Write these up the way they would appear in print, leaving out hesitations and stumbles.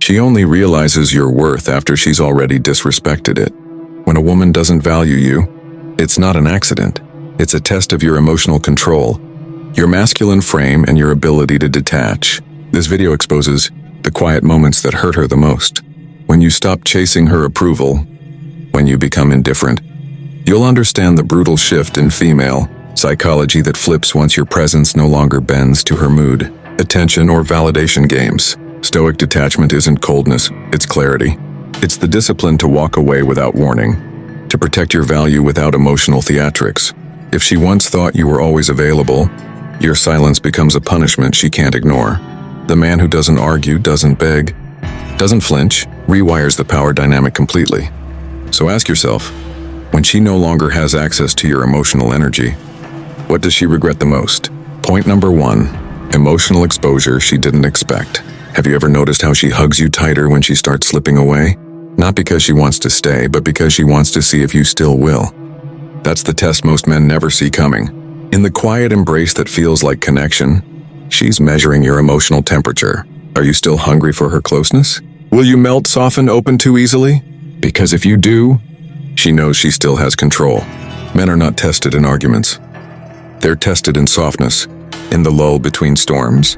She only realizes your worth after she's already disrespected it. When a woman doesn't value you, it's not an accident. It's a test of your emotional control, your masculine frame, and your ability to detach. This video exposes the quiet moments that hurt her the most. When you stop chasing her approval, when you become indifferent, you'll understand the brutal shift in female psychology that flips once your presence no longer bends to her mood, attention, or validation games. Stoic detachment isn't coldness, it's clarity. It's the discipline to walk away without warning, to protect your value without emotional theatrics. If she once thought you were always available, your silence becomes a punishment she can't ignore. The man who doesn't argue, doesn't beg, doesn't flinch, rewires the power dynamic completely. So ask yourself, when she no longer has access to your emotional energy, what does she regret the most? Point number 1, emotional exposure she didn't expect. Have you ever noticed how she hugs you tighter when she starts slipping away? Not because she wants to stay, but because she wants to see if you still will. That's the test most men never see coming. In the quiet embrace that feels like connection, she's measuring your emotional temperature. Are you still hungry for her closeness? Will you melt, soften, open too easily? Because if you do, she knows she still has control. Men are not tested in arguments. They're tested in softness, in the lull between storms.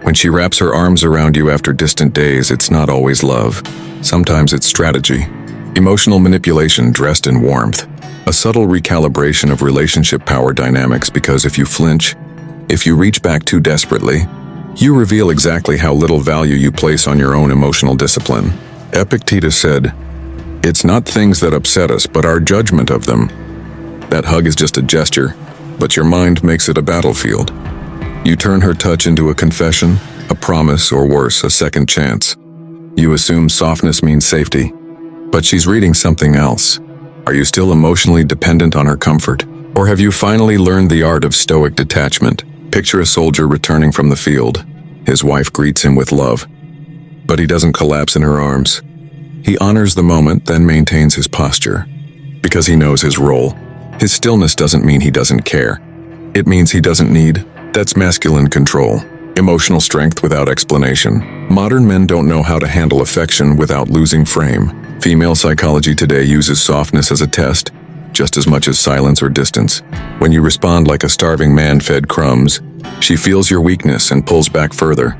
When she wraps her arms around you after distant days, it's not always love. Sometimes it's strategy. Emotional manipulation dressed in warmth. A subtle recalibration of relationship power dynamics, because if you flinch, if you reach back too desperately, you reveal exactly how little value you place on your own emotional discipline. Epictetus said, "It's not things that upset us, but our judgment of them." That hug is just a gesture, but your mind makes it a battlefield. You turn her touch into a confession, a promise, or worse, a second chance. You assume softness means safety, but she's reading something else. Are you still emotionally dependent on her comfort? Or have you finally learned the art of stoic detachment? Picture a soldier returning from the field. His wife greets him with love, but he doesn't collapse in her arms. He honors the moment, then maintains his posture, because he knows his role. His stillness doesn't mean he doesn't care. It means he doesn't need. That's masculine control. Emotional strength without explanation. Modern men don't know how to handle affection without losing frame. Female psychology today uses softness as a test, just as much as silence or distance. When you respond like a starving man fed crumbs, she feels your weakness and pulls back further.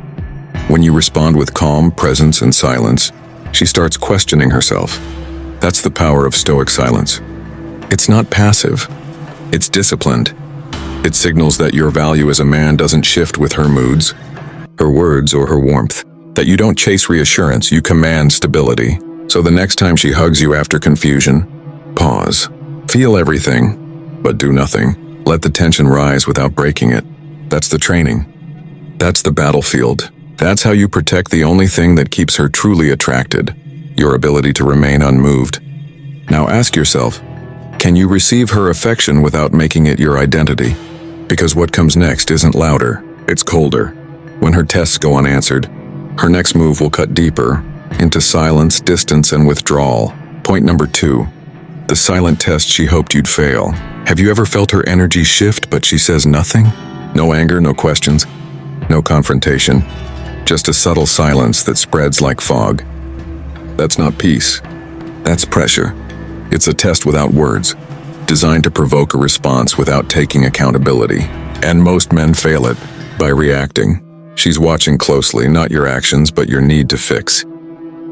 When you respond with calm, presence, and silence, she starts questioning herself. That's the power of stoic silence. It's not passive. It's disciplined. It signals that your value as a man doesn't shift with her moods, her words, or her warmth. That you don't chase reassurance, you command stability. So the next time she hugs you after confusion, pause. Feel everything, but do nothing. Let the tension rise without breaking it. That's the training. That's the battlefield. That's how you protect the only thing that keeps her truly attracted, your ability to remain unmoved. Now ask yourself, can you receive her affection without making it your identity? Because what comes next isn't louder, it's colder. When her tests go unanswered, her next move will cut deeper, into silence, distance, and withdrawal. Point number 2, the silent test she hoped you'd fail. Have you ever felt her energy shift, but she says nothing? No anger, no questions, no confrontation. Just a subtle silence that spreads like fog. That's not peace. That's pressure. It's a test without words, designed to provoke a response without taking accountability. And most men fail it by reacting. She's watching closely, not your actions, but your need to fix.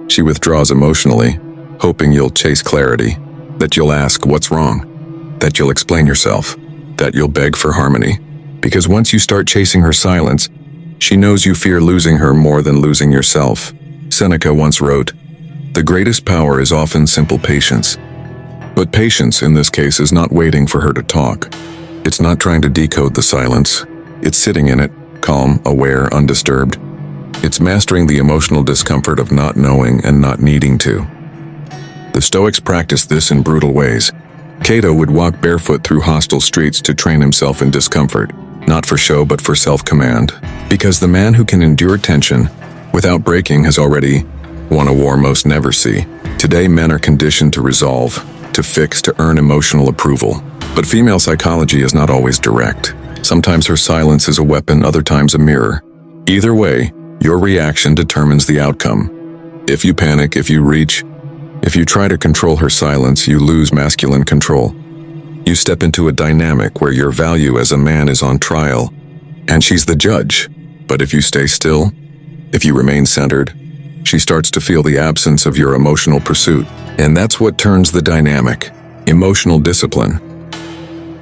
She withdraws emotionally, hoping you'll chase clarity, that you'll ask what's wrong, that you'll explain yourself, that you'll beg for harmony. Because once you start chasing her silence, she knows you fear losing her more than losing yourself. Seneca once wrote, "The greatest power is often simple patience." But patience, in this case, is not waiting for her to talk. It's not trying to decode the silence. It's sitting in it, calm, aware, undisturbed. It's mastering the emotional discomfort of not knowing and not needing to. The Stoics practiced this in brutal ways. Cato would walk barefoot through hostile streets to train himself in discomfort, not for show but for self-command. Because the man who can endure tension without breaking has already won a war most never see. Today men are conditioned to resolve, to fix, to earn emotional approval. But female psychology is not always direct. Sometimes her silence is a weapon, other times a mirror. Either way, your reaction determines the outcome. If you panic, if you reach, if you try to control her silence, you lose masculine control. You step into a dynamic where your value as a man is on trial, and she's the judge. But if you stay still, if you remain centered, she starts to feel the absence of your emotional pursuit. And that's what turns the dynamic. Emotional discipline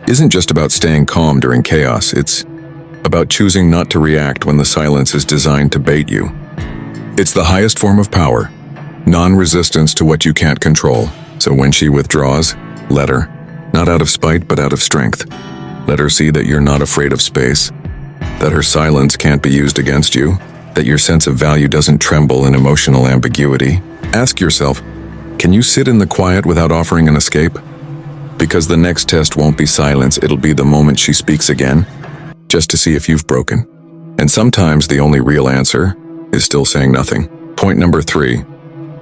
isn't just about staying calm during chaos, it's about choosing not to react when the silence is designed to bait you. It's the highest form of power, non-resistance to what you can't control. So when she withdraws, let her, not out of spite but out of strength. Let her see that you're not afraid of space, that her silence can't be used against you, that your sense of value doesn't tremble in emotional ambiguity. Ask yourself, can you sit in the quiet without offering an escape? Because the next test won't be silence, it'll be the moment she speaks again, just to see if you've broken. And sometimes the only real answer is still saying nothing. Point number 3,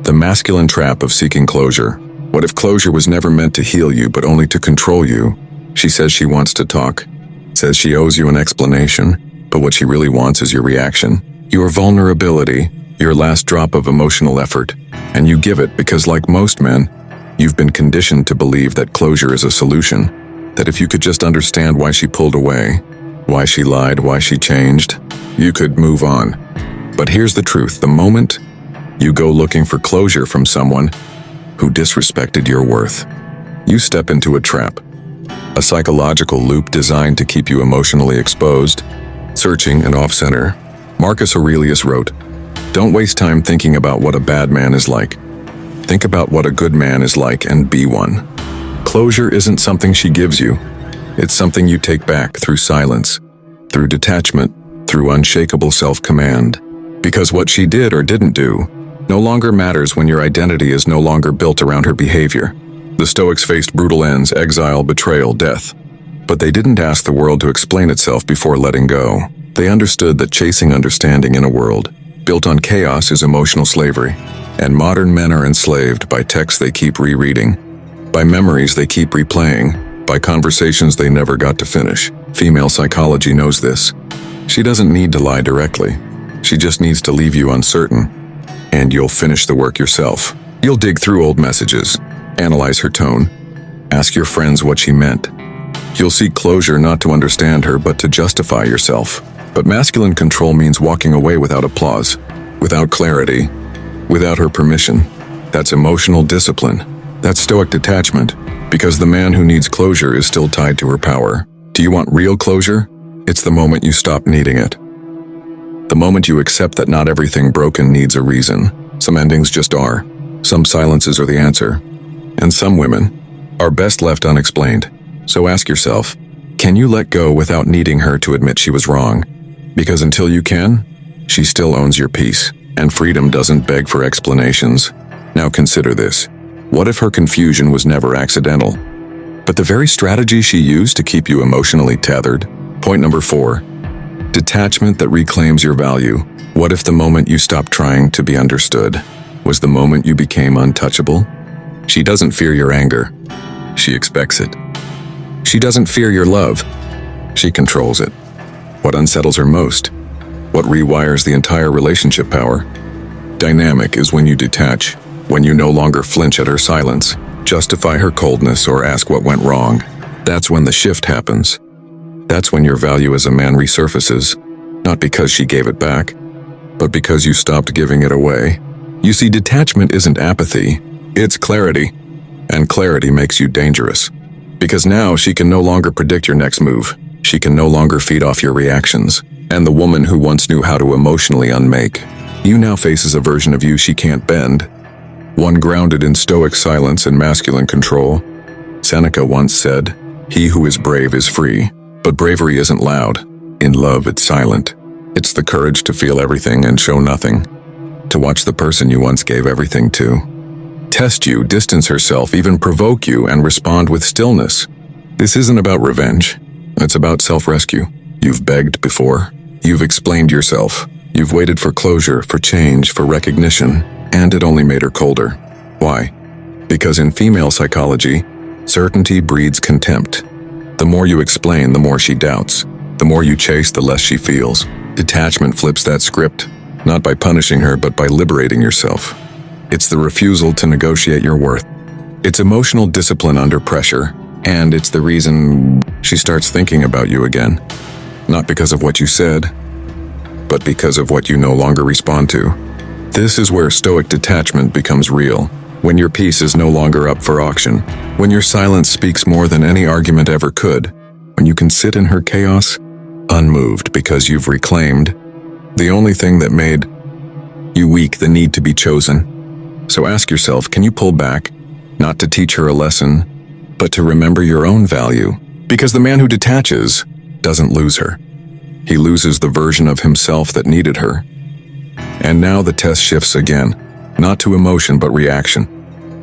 the masculine trap of seeking closure. What if closure was never meant to heal you, but only to control you? She says she wants to talk, says she owes you an explanation, but what she really wants is your reaction, your vulnerability, your last drop of emotional effort, and you give it because, like most men, you've been conditioned to believe that closure is a solution, that if you could just understand why she pulled away, why she lied, why she changed, you could move on. But here's the truth, the moment you go looking for closure from someone who disrespected your worth, you step into a trap, a psychological loop designed to keep you emotionally exposed, searching and off-center. Marcus Aurelius wrote, "Don't waste time thinking about what a bad man is like. Think about what a good man is like and be one." Closure isn't something she gives you. It's something you take back through silence, through detachment, through unshakable self-command. Because what she did or didn't do no longer matters when your identity is no longer built around her behavior. The Stoics faced brutal ends, exile, betrayal, death. But they didn't ask the world to explain itself before letting go. They understood that chasing understanding in a world built on chaos is emotional slavery. And modern men are enslaved by texts they keep rereading, by memories they keep replaying, by conversations they never got to finish. Female psychology knows this. She doesn't need to lie directly. She just needs to leave you uncertain, and you'll finish the work yourself. You'll dig through old messages, analyze her tone, ask your friends what she meant. You'll seek closure not to understand her, but to justify yourself. But masculine control means walking away without applause, without clarity, without her permission. That's emotional discipline. That's Stoic detachment, because the man who needs closure is still tied to her power. Do you want real closure? It's the moment you stop needing it. The moment you accept that not everything broken needs a reason. Some endings just are. Some silences are the answer. And some women are best left unexplained. So ask yourself, can you let go without needing her to admit she was wrong? Because until you can, she still owns your peace. And freedom doesn't beg for explanations. Now consider this. What if her confusion was never accidental, but the very strategy she used to keep you emotionally tethered? Point number 4. Detachment that reclaims your value. What if the moment you stopped trying to be understood was the moment you became untouchable? She doesn't fear your anger. She expects it. She doesn't fear your love. She controls it. What unsettles her most? What rewires the entire relationship power? Dynamic is when you detach, when you no longer flinch at her silence, justify her coldness, or ask what went wrong. That's when the shift happens. That's when your value as a man resurfaces, not because she gave it back, but because you stopped giving it away. You see, detachment isn't apathy, it's clarity. And clarity makes you dangerous. Because now she can no longer predict your next move. She can no longer feed off your reactions. And the woman who once knew how to emotionally unmake, you now faces a version of you she can't bend. One grounded in stoic silence and masculine control. Seneca once said, "He who is brave is free." But bravery isn't loud. In love, it's silent. It's the courage to feel everything and show nothing. To watch the person you once gave everything to test you, distance herself, even provoke you, and respond with stillness. This isn't about revenge. It's about self-rescue. You've begged before. You've explained yourself. You've waited for closure, for change, for recognition, and it only made her colder. Why? Because in female psychology, certainty breeds contempt. The more you explain, the more she doubts. The more you chase, the less she feels. Detachment flips that script, not by punishing her, but by liberating yourself. It's the refusal to negotiate your worth. It's emotional discipline under pressure, and it's the reason she starts thinking about you again. Not because of what you said, but because of what you no longer respond to. This is where Stoic detachment becomes real. When your peace is no longer up for auction, when your silence speaks more than any argument ever could, when you can sit in her chaos, unmoved because you've reclaimed the only thing that made you weak, the need to be chosen. So ask yourself, can you pull back, not to teach her a lesson, but to remember your own value? Because the man who detaches doesn't lose her. He loses the version of himself that needed her. And now the test shifts again, not to emotion but reaction.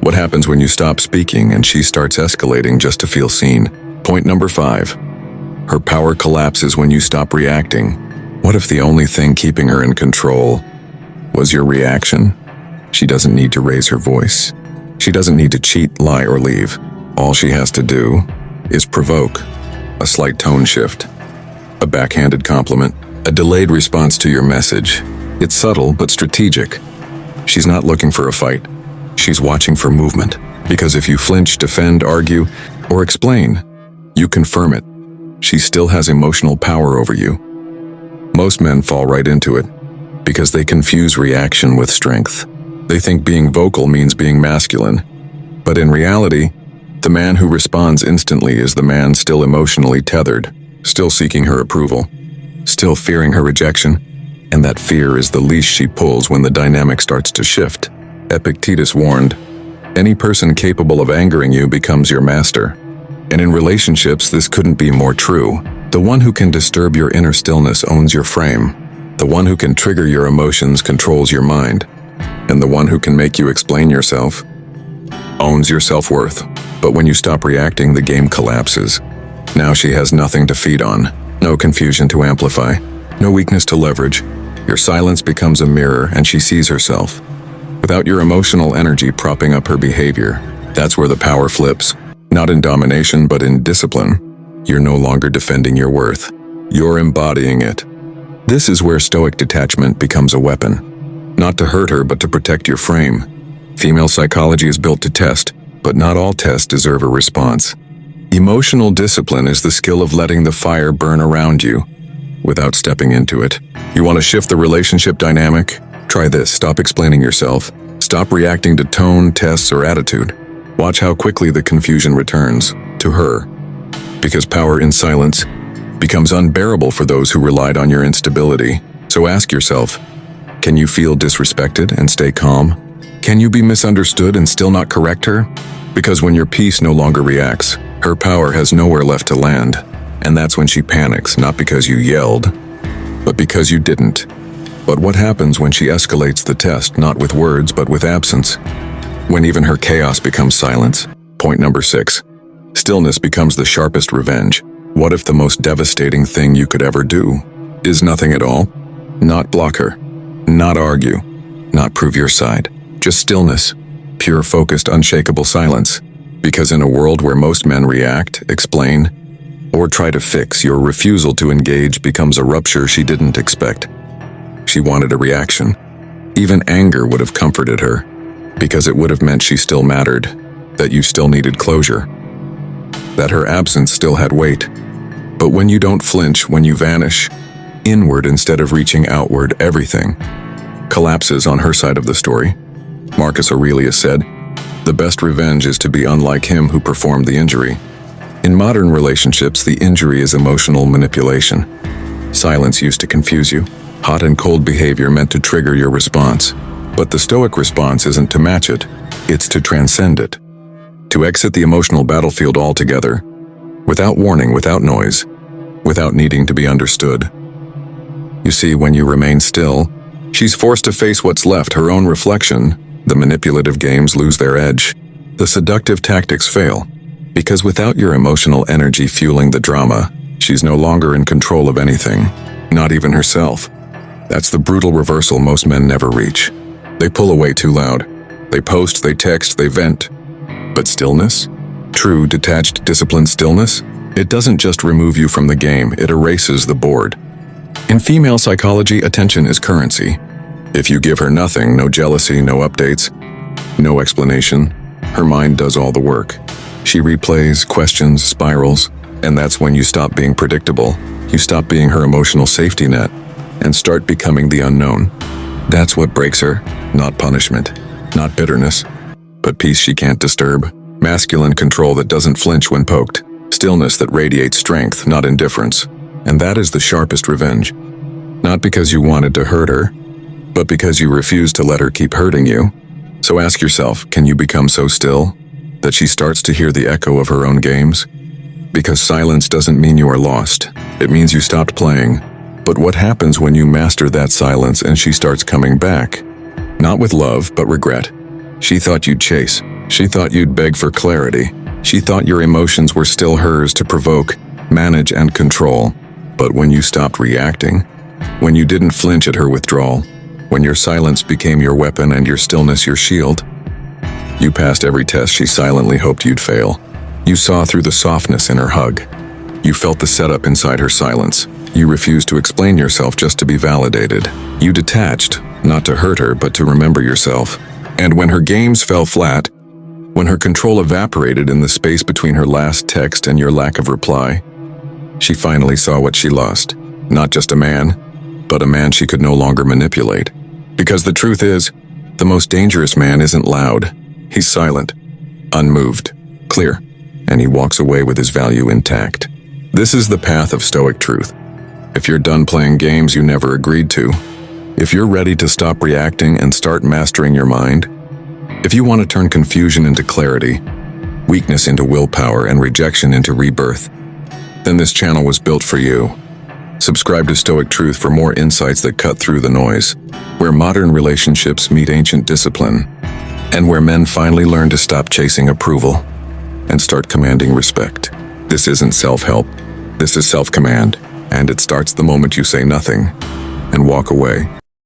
What happens when you stop speaking and she starts escalating just to feel seen? Point number 5. Her power collapses when you stop reacting. What if the only thing keeping her in control was your reaction? She doesn't need to raise her voice. She doesn't need to cheat, lie, or leave. All she has to do is provoke a slight tone shift, a backhanded compliment, a delayed response to your message. It's subtle but strategic. She's not looking for a fight. She's watching for movement. Because if you flinch, defend, argue, or explain, you confirm it. She still has emotional power over you. Most men fall right into it because they confuse reaction with strength. They think being vocal means being masculine. But in reality, the man who responds instantly is the man still emotionally tethered, still seeking her approval, still fearing her rejection, and that fear is the leash she pulls when the dynamic starts to shift. Epictetus warned, any person capable of angering you becomes your master. And in relationships, this couldn't be more true. The one who can disturb your inner stillness owns your frame. The one who can trigger your emotions controls your mind. And the one who can make you explain yourself owns your self-worth. But when you stop reacting, the game collapses. Now she has nothing to feed on, no confusion to amplify, no weakness to leverage. Your silence becomes a mirror and she sees herself. Without your emotional energy propping up her behavior, that's where the power flips. Not in domination, but in discipline. You're no longer defending your worth. You're embodying it. This is where Stoic detachment becomes a weapon. Not to hurt her, but to protect your frame. Female psychology is built to test, but not all tests deserve a response. Emotional discipline is the skill of letting the fire burn around you without stepping into it. You want to shift the relationship dynamic? Try this. Stop explaining yourself. Stop reacting to tone, tests, or attitude. Watch how quickly the confusion returns to her. Because power in silence becomes unbearable for those who relied on your instability. So ask yourself, can you feel disrespected and stay calm? Can you be misunderstood and still not correct her? Because when your peace no longer reacts, her power has nowhere left to land. And that's when she panics, not because you yelled, but because you didn't. But what happens when she escalates the test, not with words, but with absence? When even her chaos becomes silence? Point number 6. Stillness becomes the sharpest revenge. What if the most devastating thing you could ever do is nothing at all? Not block her, not argue, not prove your side. Just stillness, pure, focused, unshakable silence. Because in a world where most men react, explain, or try to fix, your refusal to engage becomes a rupture she didn't expect. She wanted a reaction. Even anger would have comforted her, because it would have meant she still mattered, that you still needed closure, that her absence still had weight. But when you don't flinch, when you vanish, inward instead of reaching outward, everything collapses on her side of the story. Marcus Aurelius said, "The best revenge is to be unlike him who performed the injury." In modern relationships, the injury is emotional manipulation. Silence used to confuse you. Hot and cold behavior meant to trigger your response. But the Stoic response isn't to match it, it's to transcend it. To exit the emotional battlefield altogether, without warning, without noise, without needing to be understood. You see, when you remain still, she's forced to face what's left, her own reflection. The manipulative games lose their edge. The seductive tactics fail. Because without your emotional energy fueling the drama, she's no longer in control of anything, not even herself. That's the brutal reversal most men never reach. They pull away too loud. They post, they text, they vent. But stillness? True, detached, disciplined stillness? It doesn't just remove you from the game, it erases the board. In female psychology, attention is currency. If you give her nothing, no jealousy, no updates, No explanation. Her mind does all the work. She replays, questions, spirals, and that's when you stop being predictable. You stop being her emotional safety net and start becoming the unknown. That's what breaks her, not punishment, not bitterness, but peace she can't disturb. Masculine control that doesn't flinch when poked. Stillness that radiates strength, not indifference. And that is the sharpest revenge. Not because you wanted to hurt her, but because you refused to let her keep hurting you. So ask yourself, can you become so still that she starts to hear the echo of her own games? Because silence doesn't mean you are lost. It means you stopped playing. But what happens when you master that silence and she starts coming back? Not with love, but regret. She thought you'd chase. She thought you'd beg for clarity. She thought your emotions were still hers to provoke, manage, and control. But when you stopped reacting, when you didn't flinch at her withdrawal, when your silence became your weapon and your stillness your shield, you passed every test she silently hoped you'd fail. You saw through the softness in her hug. You felt the setup inside her silence. You refused to explain yourself just to be validated. You detached, not to hurt her, but to remember yourself. And when her games fell flat, when her control evaporated in the space between her last text and your lack of reply, she finally saw what she lost. Not just a man, but a man she could no longer manipulate. Because the truth is, the most dangerous man isn't loud. He's silent, unmoved, clear, and he walks away with his value intact. This is the path of Stoic truth. If you're done playing games you never agreed to, if you're ready to stop reacting and start mastering your mind, if you want to turn confusion into clarity, weakness into willpower, and rejection into rebirth, then this channel was built for you. Subscribe to Stoic Truth for more insights that cut through the noise, where modern relationships meet ancient discipline, and where men finally learn to stop chasing approval and start commanding respect. This isn't self-help, this is self-command, and it starts the moment you say nothing and walk away.